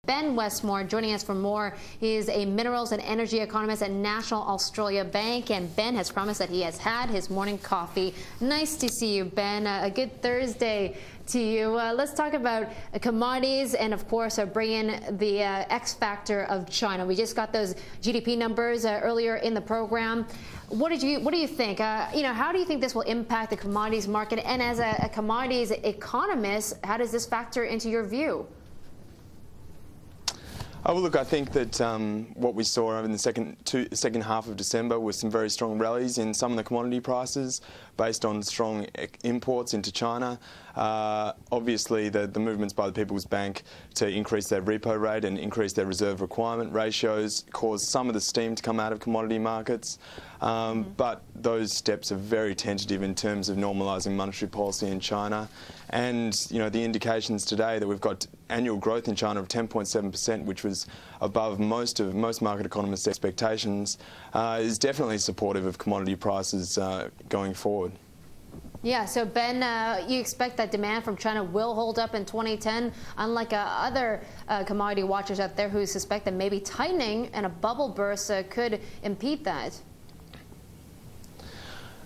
Ben Westmore joining us for more. He is a minerals and energy economist at National Australia Bank, and Ben has promised that he has had his morning coffee. Nice to see you, Ben. A good Thursday to you. Let's talk about commodities and, of course, bring in the X factor of China. We just got those GDP numbers earlier in the program. What do you think? How do you think this will impact the commodities market? And as a commodities economist, how does this factor into your view? Well, look, I think that what we saw over the second half of December was some very strong rallies in some of the commodity prices based on strong imports into China. Obviously, the movements by the People's Bank to increase their repo rate and increase their reserve requirement ratios caused some of the steam to come out of commodity markets. But those steps are very tentative in terms of normalising monetary policy in China. And, the indications today that we've got annual growth in China of 10.7%, which was above most market economists' expectations, is definitely supportive of commodity prices going forward. Yeah, so Ben, you expect that demand from China will hold up in 2010, unlike other commodity watchers out there who suspect that maybe tightening and a bubble burst could impede that?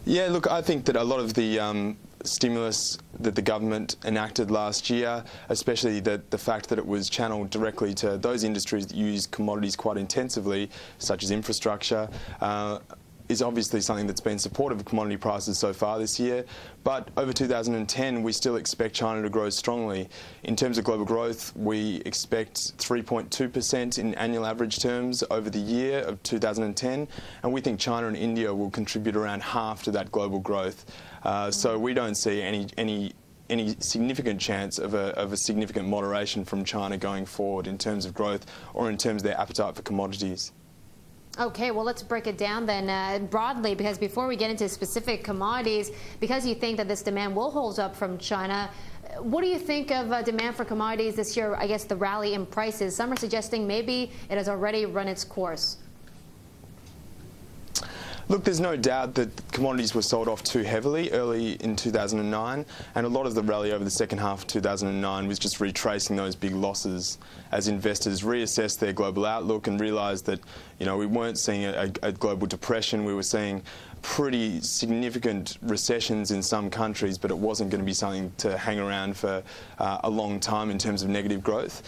Yeah, look, I think that a lot of the stimulus that the government enacted last year, especially the fact that it was channeled directly to those industries that use commodities quite intensively, such as infrastructure, is obviously something that's been supportive of commodity prices so far this year. But over 2010, we still expect China to grow strongly. In terms of global growth, we expect 3.2% in annual average terms over the year of 2010, and we think China and India will contribute around half to that global growth. So we don't see any significant chance of a significant moderation from China going forward in terms of growth or in terms of their appetite for commodities. Okay, well, let's break it down then broadly, because before we get into specific commodities, because you think that this demand will hold up from China, what do you think of demand for commodities this year? I guess the rally in prices. Some are suggesting maybe it has already run its course. Look, there's no doubt that commodities were sold off too heavily early in 2009, and a lot of the rally over the second half of 2009 was just retracing those big losses as investors reassessed their global outlook and realised that, we weren't seeing a global depression. We were seeing pretty significant recessions in some countries, but it wasn't going to be something to hang around for a long time in terms of negative growth.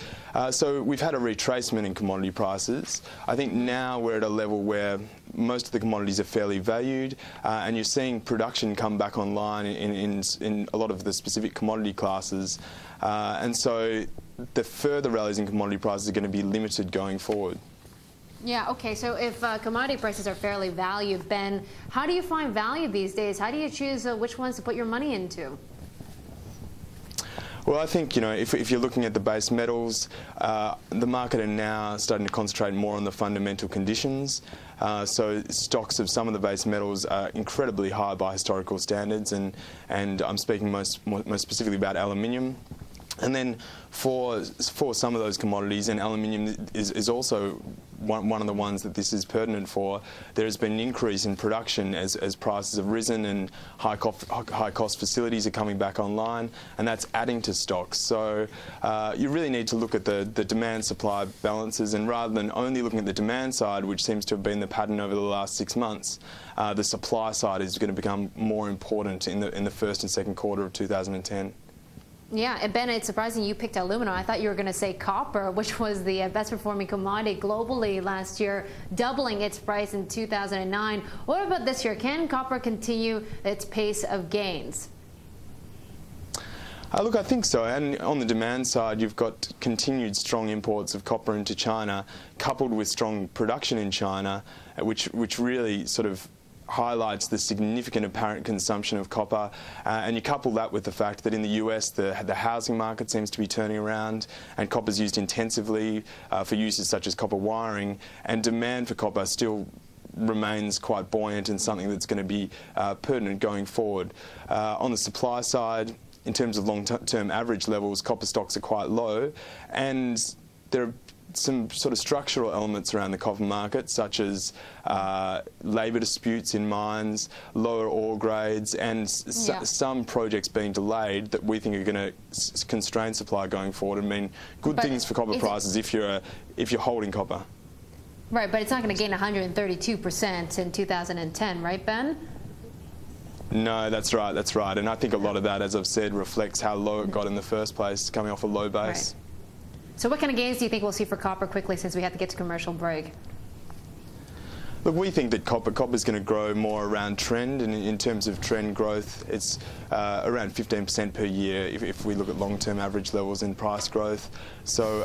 So we've had a retracement in commodity prices. I think now we're at a level where most of the commodities are fairly valued, and you're seeing production come back online in a lot of the specific commodity classes. And so the further rallies in commodity prices are going to be limited going forward. Yeah, okay, so if commodity prices are fairly valued, Ben, how do you find value these days? How do you choose which ones to put your money into? Well, I think, if you're looking at the base metals, the market are now starting to concentrate more on the fundamental conditions. So stocks of some of the base metals are incredibly high by historical standards, and I'm speaking most specifically about aluminium. And then for some of those commodities, and aluminium is also one of the ones that this is pertinent for, there has been an increase in production as prices have risen and high cost facilities are coming back online, and that's adding to stocks. So you really need to look at the demand-supply balances, and rather than only looking at the demand side, which seems to have been the pattern over the last 6 months, the supply side is going to become more important in the first and second quarter of 2010. Yeah, and Ben, it's surprising you picked aluminum. I thought you were going to say copper, which was the best performing commodity globally last year, doubling its price in 2009. What about this year? Can copper continue its pace of gains? Look, I think so. And on the demand side, you've got continued strong imports of copper into China, coupled with strong production in China, which really sort of highlights the significant apparent consumption of copper, and you couple that with the fact that in the US the housing market seems to be turning around, and copper is used intensively for uses such as copper wiring, and demand for copper still remains quite buoyant and something that's going to be pertinent going forward. On the supply side, in terms of long-term average levels, copper stocks are quite low, and there are some sort of structural elements around the copper market, such as labour disputes in mines, lower ore grades, and some projects being delayed that we think are going to constrain supply going forward and mean good things for copper prices if you're holding copper. Right, but it's not going to gain 132% in 2010, right, Ben? No, that's right, that's right. And I think a lot of that, as I've said, reflects how low it got in the first place, coming off a low base. Right. So what kind of gains do you think we'll see for copper quickly, since we have to get to commercial break? Look, we think that copper's going to grow more around trend, and in terms of trend growth, it's around 15% per year if we look at long-term average levels in price growth. So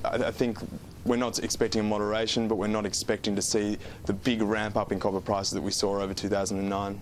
I think we're not expecting a moderation, but we're not expecting to see the big ramp up in copper prices that we saw over 2009.